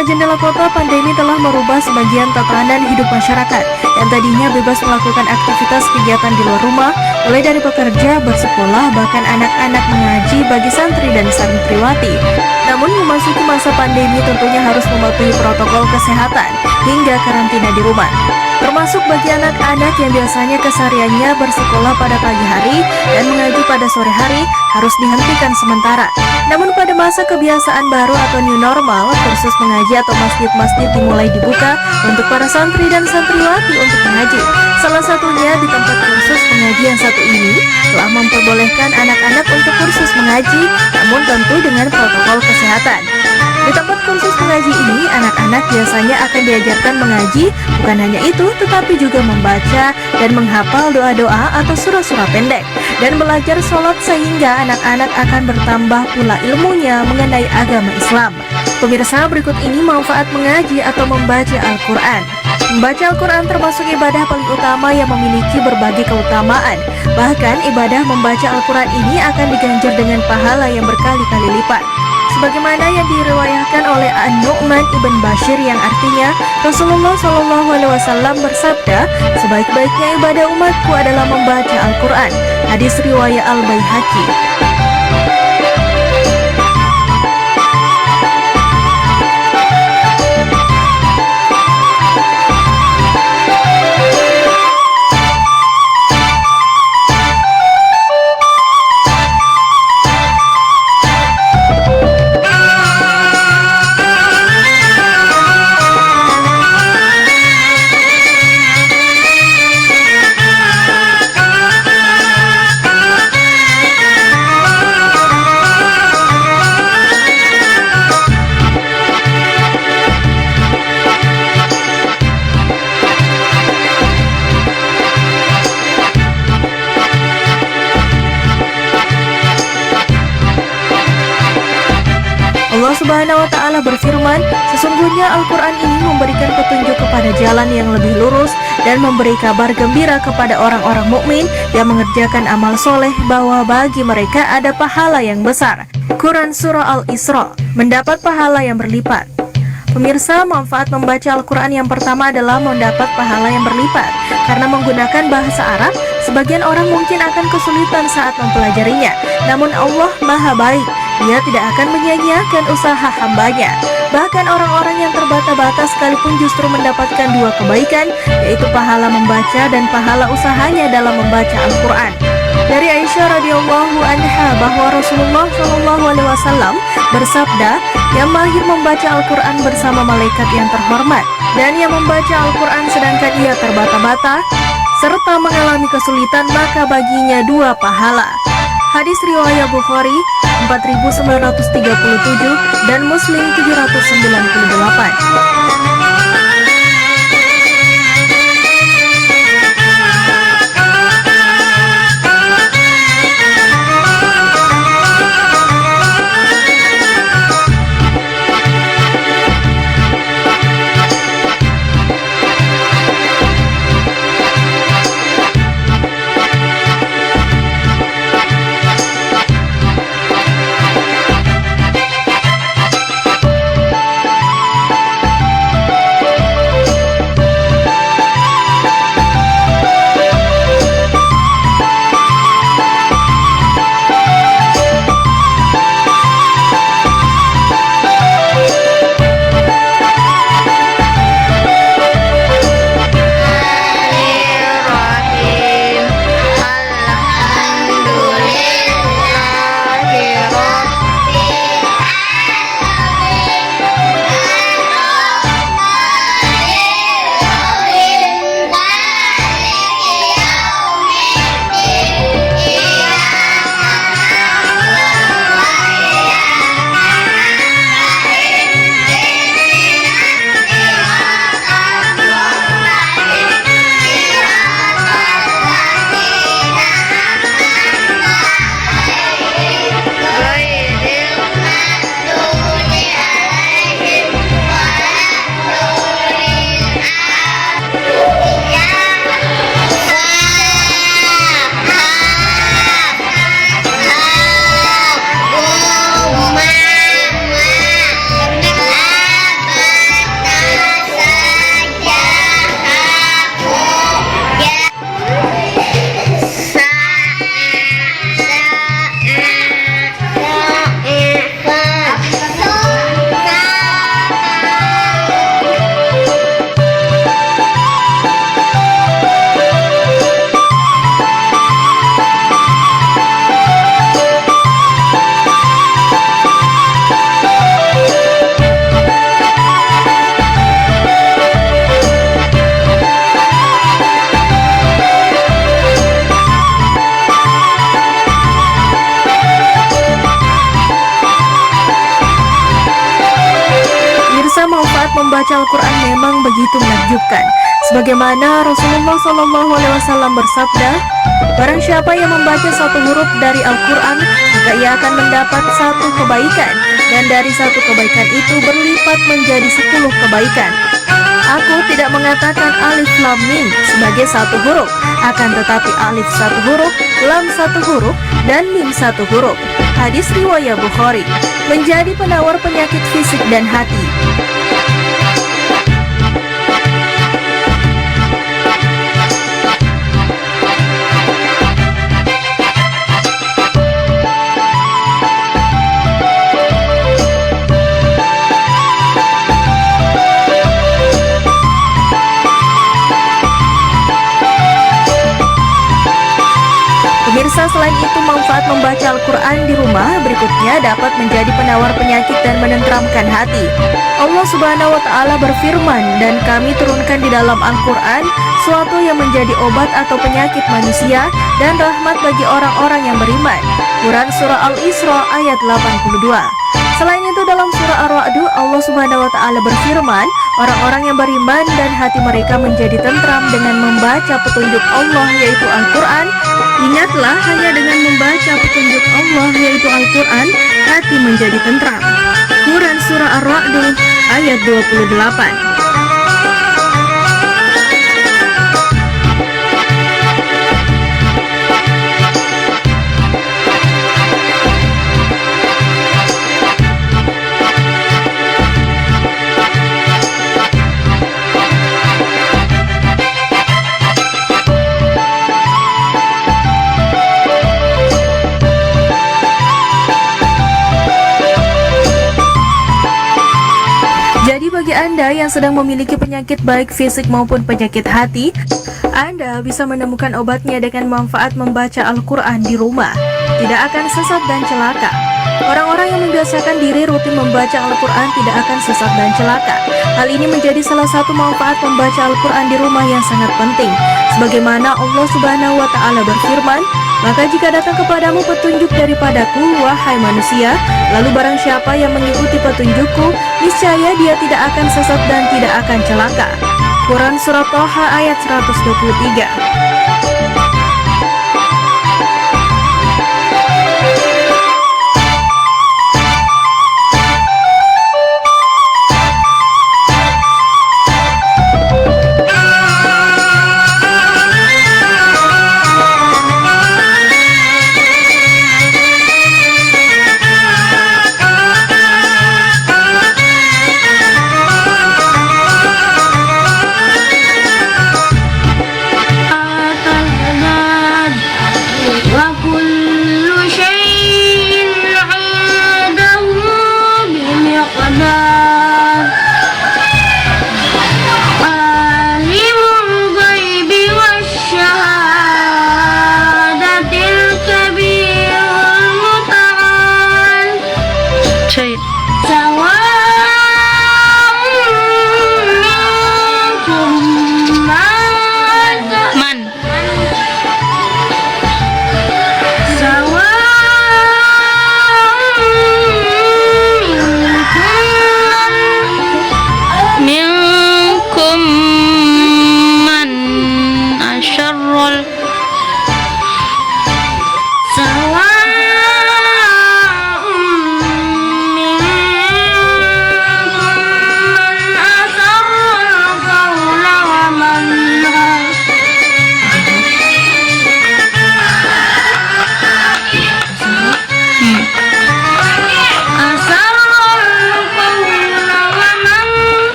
Buka jendela kota, pandemi telah merubah sebagian tatanan hidup masyarakat yang tadinya bebas melakukan aktivitas kegiatan di luar rumah, mulai dari bekerja, bersekolah, bahkan anak-anak mengaji bagi santri dan santriwati. Namun memasuki masa pandemi tentunya harus mematuhi protokol kesehatan hingga karantina di rumah. Termasuk bagi anak-anak yang biasanya kesehariannya bersekolah pada pagi hari dan mengaji pada sore hari harus dihentikan sementara. Namun pada masa kebiasaan baru atau new normal, kursus mengaji atau masjid-masjid dimulai dibuka untuk para santri dan santriwati untuk mengaji. Salah satunya di tempat kursus mengaji yang satu ini telah memperbolehkan anak-anak untuk kursus mengaji, namun tentu dengan protokol kesehatan. Di tempat kursus mengaji ini, anak-anak biasanya akan diajarkan mengaji, bukan hanya itu, tetapi juga membaca dan menghafal doa-doa atau surah-surah pendek, dan belajar sholat sehingga anak-anak akan bertambah pula ilmunya mengenai agama Islam. Pemirsa, berikut ini manfaat mengaji atau membaca Al-Quran. Membaca Al-Quran termasuk ibadah paling utama yang memiliki berbagai keutamaan. Bahkan ibadah membaca Al-Quran ini akan diganjar dengan pahala yang berkali-kali lipat. Sebagaimana yang diriwayatkan oleh An-Nu'man ibn Bashir yang artinya Rasulullah SAW bersabda, sebaik-baiknya ibadah umatku adalah membaca Al-Quran. Hadis riwayat Al-Baihaqi. Allah Subhanahu wa Ta'ala berfirman, sesungguhnya Al-Quran ini memberikan petunjuk kepada jalan yang lebih lurus dan memberi kabar gembira kepada orang-orang mukmin yang mengerjakan amal soleh bahwa bagi mereka ada pahala yang besar. Quran Surah Al-Isra, mendapat pahala yang berlipat. Pemirsa, manfaat membaca Al-Quran yang pertama adalah mendapat pahala yang berlipat. Karena menggunakan bahasa Arab, sebagian orang mungkin akan kesulitan saat mempelajarinya. Namun Allah Maha Baik, Dia tidak akan menyia-nyiakan usaha hambanya. Bahkan orang-orang yang terbata-bata sekalipun justru mendapatkan dua kebaikan, yaitu pahala membaca dan pahala usahanya dalam membaca Al-Quran. Dari Aisyah radhiyallahu anha bahwa Rasulullah SAW bersabda, yang mahir membaca Al-Quran bersama malaikat yang terhormat, dan yang membaca Al-Quran sedangkan ia terbata-bata serta mengalami kesulitan, maka baginya dua pahala. Hadis riwayat Bukhari 4937 dan Muslim 798. Al-Quran memang begitu menakjubkan. Sebagaimana Rasulullah SAW bersabda, barang siapa yang membaca satu huruf dari Al-Quran, maka ia akan mendapat satu kebaikan, dan dari satu kebaikan itu berlipat menjadi 10 kebaikan. Aku tidak mengatakan alif lam mim sebagai satu huruf, akan tetapi alif satu huruf, lam satu huruf, dan mim satu huruf. Hadis riwayat Bukhari. Menjadi penawar penyakit fisik dan hati. Pemirsa, selain itu manfaat membaca Al-Quran di rumah berikutnya dapat menjadi penawar penyakit dan menenteramkan hati. Allah Subhanahu wa Ta'ala berfirman, dan kami turunkan di dalam Al-Quran suatu yang menjadi obat atau penyakit manusia dan rahmat bagi orang-orang yang beriman. Quran Surah Al-Isra ayat 82. Selain itu dalam surah Ar-Ra'd Allah Subhanahu wa Ta'ala berfirman, orang-orang yang beriman dan hati mereka menjadi tentram dengan membaca petunjuk Allah yaitu Al-Quran. Ingatlah, hanya dengan membaca petunjuk Allah yaitu Al-Quran, hati menjadi tentram. Quran surah Ar-Ra'd ayat 28. Jadi bagi Anda yang sedang memiliki penyakit baik fisik maupun penyakit hati, Anda bisa menemukan obatnya dengan manfaat membaca Al-Quran di rumah. Tidak akan sesat dan celaka. Orang-orang yang membiasakan diri rutin membaca Al-Quran tidak akan sesat dan celaka. Hal ini menjadi salah satu manfaat membaca Al-Quran di rumah yang sangat penting. Sebagaimana Allah Subhanahu wa Ta'ala berfirman, maka jika datang kepadamu petunjuk daripadaku, wahai manusia, lalu barang siapa yang mengikuti petunjukku, niscaya dia tidak akan sesat dan tidak akan celaka. Quran Surah Toha ayat 123.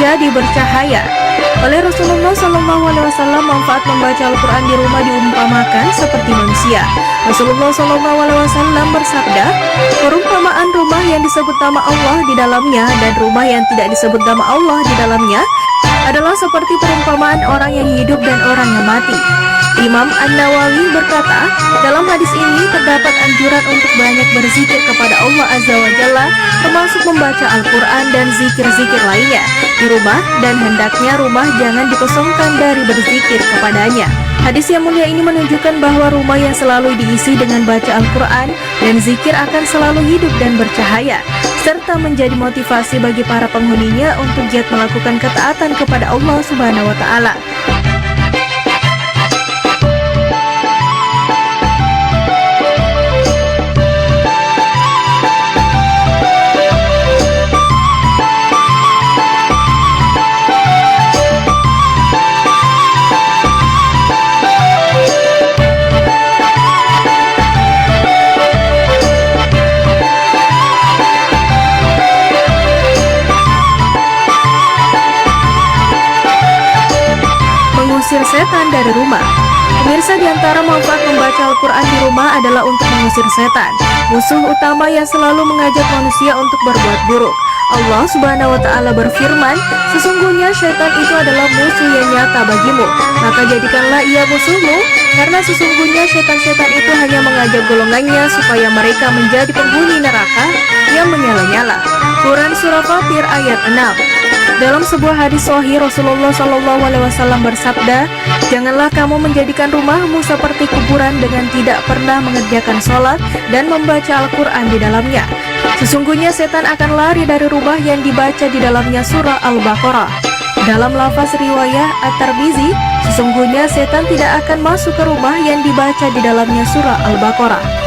menjadi bercahaya. Oleh Rasulullah SAW, manfaat membaca Al-Quran di rumah diumpamakan seperti manusia. Rasulullah SAW bersabda, perumpamaan rumah yang disebut nama Allah di dalamnya dan rumah yang tidak disebut nama Allah di dalamnya adalah seperti perumpamaan orang yang hidup dan orang yang mati. Imam An-Nawawi berkata, dalam hadis ini terdapat anjuran untuk banyak berzikir kepada Allah Azza wa Jalla, termasuk membaca Al-Quran dan zikir-zikir lainnya di rumah, dan hendaknya rumah jangan dikosongkan dari berzikir kepadanya. Hadis yang mulia ini menunjukkan bahwa rumah yang selalu diisi dengan baca Al-Quran dan zikir akan selalu hidup dan bercahaya, serta menjadi motivasi bagi para penghuninya untuk giat melakukan ketaatan kepada Allah Subhanahu wa Ta'ala. Mengusir setan dari rumah. Pemirsa, di antara manfaat membaca Al-Quran di rumah adalah untuk mengusir setan, musuh utama yang selalu mengajak manusia untuk berbuat buruk. Allah Subhanahu wa Ta'ala berfirman, sesungguhnya syaitan itu adalah musuh yang nyata bagimu, maka jadikanlah ia musuhmu, karena sesungguhnya syaitan-syaitan itu hanya mengajak golongannya supaya mereka menjadi penghuni neraka yang menyala-nyala. Quran Surah Fatir ayat 6. Dalam sebuah hadis sahih, Rasulullah SAW bersabda, janganlah kamu menjadikan rumahmu seperti kuburan dengan tidak pernah mengerjakan sholat dan membaca Al-Quran di dalamnya. Sesungguhnya setan akan lari dari rumah yang dibaca di dalamnya surah Al-Baqarah. Dalam lafaz riwayah At-Tirmizi, sesungguhnya setan tidak akan masuk ke rumah yang dibaca di dalamnya surah Al-Baqarah.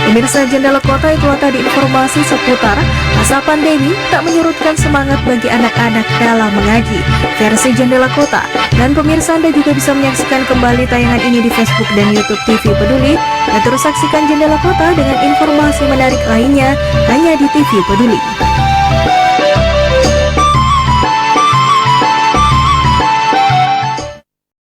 Pemirsa Jendela Kota, itulah tadi informasi seputar masa pandemi tak menyurutkan semangat bagi anak-anak dalam mengaji versi Jendela Kota. Dan pemirsa, Anda juga bisa menyaksikan kembali tayangan ini di Facebook dan YouTube TV Peduli. Dan terus saksikan Jendela Kota dengan informasi menarik lainnya hanya di TV Peduli.